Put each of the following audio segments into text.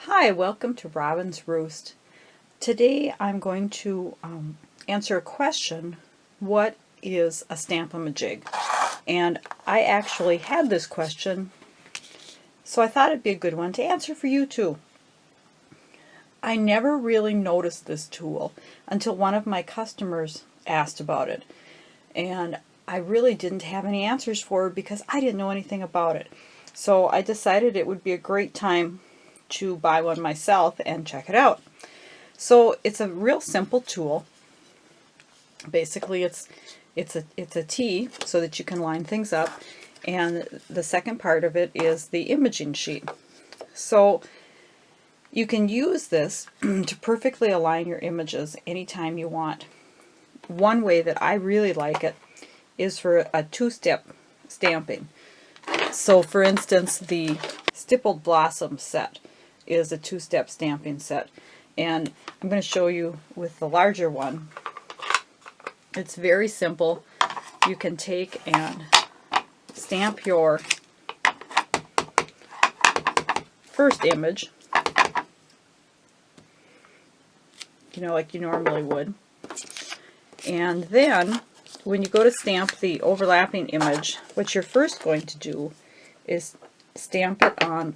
Hi, welcome to Robyn's Roost. Today I'm going to answer a question: what is a Stamp-a-ma-jig? And I actually had this question, so I thought it'd be a good one to answer for you too. I never really noticed this tool until one of my customers asked about it, and I really didn't have any answers for her because I didn't know anything about it. So I decided it would be a great time to buy one myself and check it out. So it's a real simple tool. Basically it's a T so that you can line things up, and the second part of it is the imaging sheet. So you can use this to perfectly align your images anytime you want. One way that I really like it is for a two-step stamping. So for instance, the Stippled Blossom set is a two-step stamping set, and I'm going to show you with the larger one. It's very simple. You can take and stamp your first image, like you normally would, and then when you go to stamp the overlapping image, what you're first going to do is stamp it on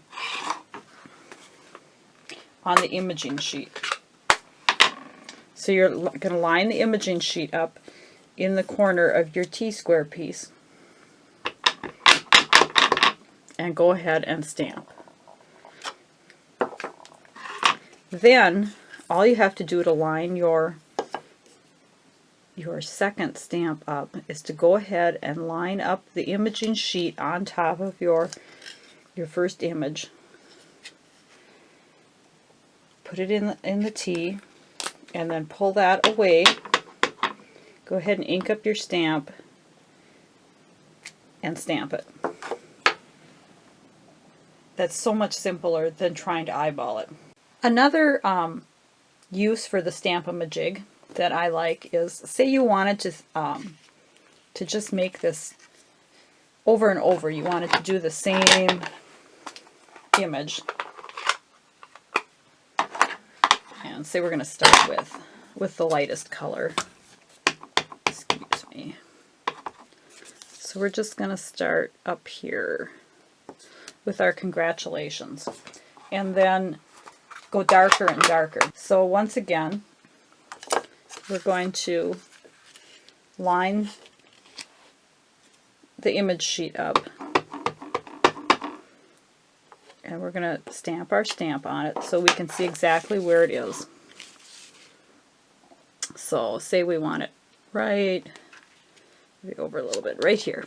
the imaging sheet. So you're going to line the imaging sheet up in the corner of your T-square piece and go ahead and stamp. Then all you have to do to line your second stamp up is to go ahead and line up the imaging sheet on top of your first image. Put it in the T, and then pull that away. Go ahead and ink up your stamp and stamp it. That's so much simpler than trying to eyeball it. Another use for the Stamp-a-ma-jig that I like is, say you wanted to just make this over and over. You wanted to do the same image. And say we're going to start with the lightest color. Excuse me. So we're just going to start up here with our congratulations, and then go darker and darker. So once again, we're going to line the image sheet up, and we're going to stamp our stamp on it so we can see exactly where it is. So say we want it right, maybe over a little bit, right here.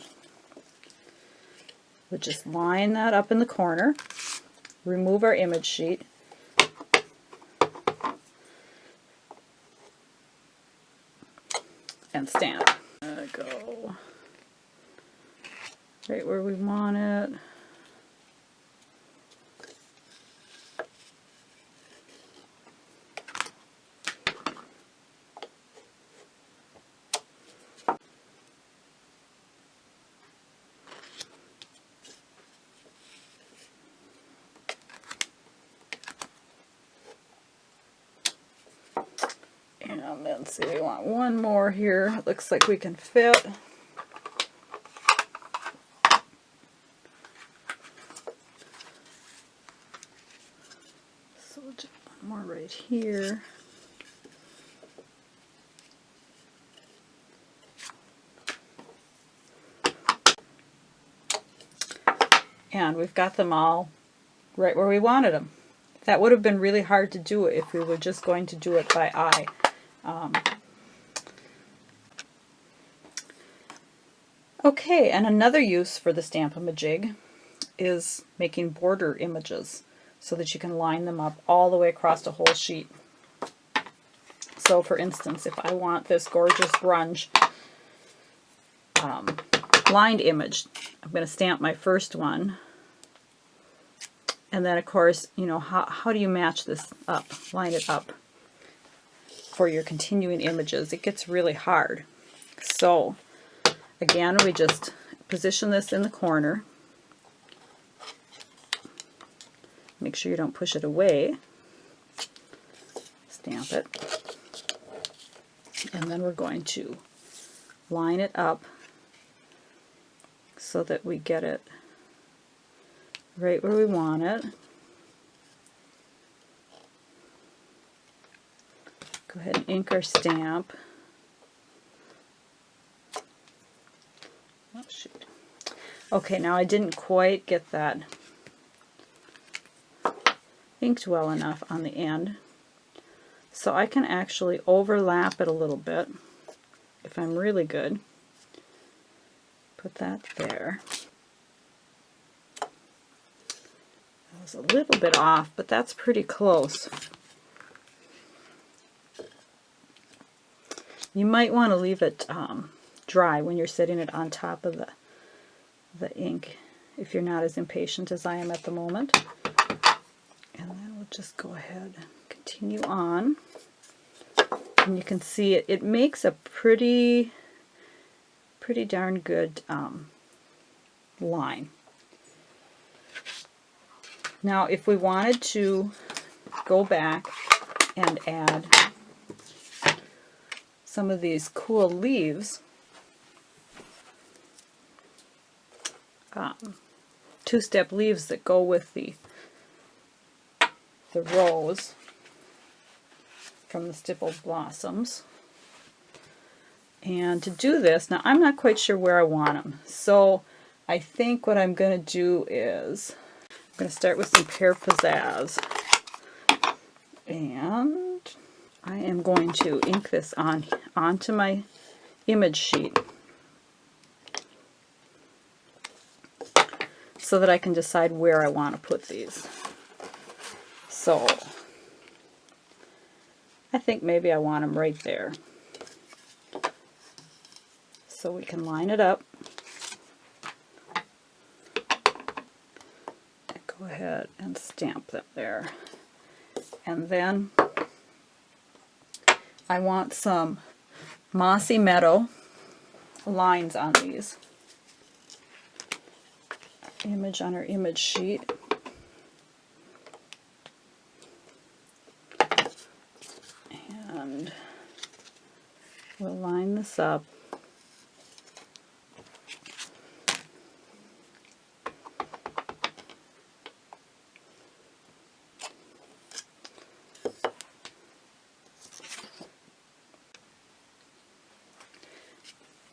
We'll just line that up in the corner, remove our image sheet, and stamp. Go right where we want it. And then see, we want one more here. It looks like we can fit. So just one more right here. And we've got them all right where we wanted them. That would have been really hard to do if we were just going to do it by eye. Okay, and another use for the Stamp-a-ma-jig is making border images so that you can line them up all the way across the whole sheet. So for instance, if I want this gorgeous grunge lined image, I'm going to stamp my first one, and then of course, how do you match this up, line it up for your continuing images? It gets really hard. So again, we just position this in the corner, Make sure you don't push it away. Stamp it. And then we're going to line it up so that we get it right where we want it. Go ahead and ink our stamp. Oh, shoot. Okay, now I didn't quite get that inked well enough on the end. So I can actually overlap it a little bit if I'm really good. Put that there. That was a little bit off, but that's pretty close. You might want to leave it dry when you're setting it on top of the ink if you're not as impatient as I am at the moment. And then we'll just go ahead and continue on. And you can see it makes a pretty darn good line. Now if we wanted to go back and add some of these cool leaves, two-step leaves that go with the rose from the stippled blossoms. And to do this, now I'm not quite sure where I want them, so I think what I'm going to do is I'm going to start with some Pear Pizzazz, and I am going to ink this onto my image sheet so that I can decide where I want to put these. So I think maybe I want them right there. So we can line it up. And go ahead and stamp them there. And then I want some Mossy Meadow lines on these. Image on our image sheet. And we'll line this up.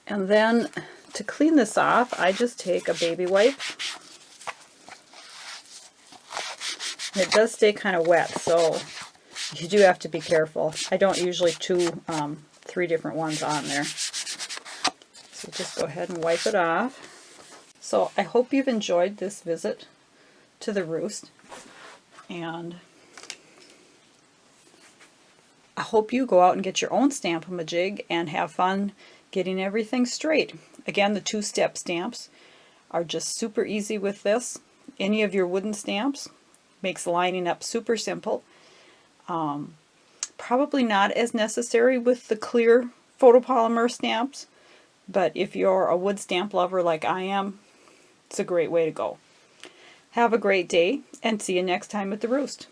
And then to clean this off, I just take a baby wipe. And it does stay kind of wet, so you do have to be careful. I don't usually do 3 different ones on there. So just go ahead and wipe it off. So I hope you've enjoyed this visit to the Roost, and I hope you go out and get your own Stamp-a-ma-jig and have fun getting everything straight. Again, the 2-step stamps are just super easy with this. Any of your wooden stamps makes lining up super simple. Probably not as necessary with the clear photopolymer stamps, but if you're a wood stamp lover like I am, it's a great way to go. Have a great day, and see you next time at the Roost.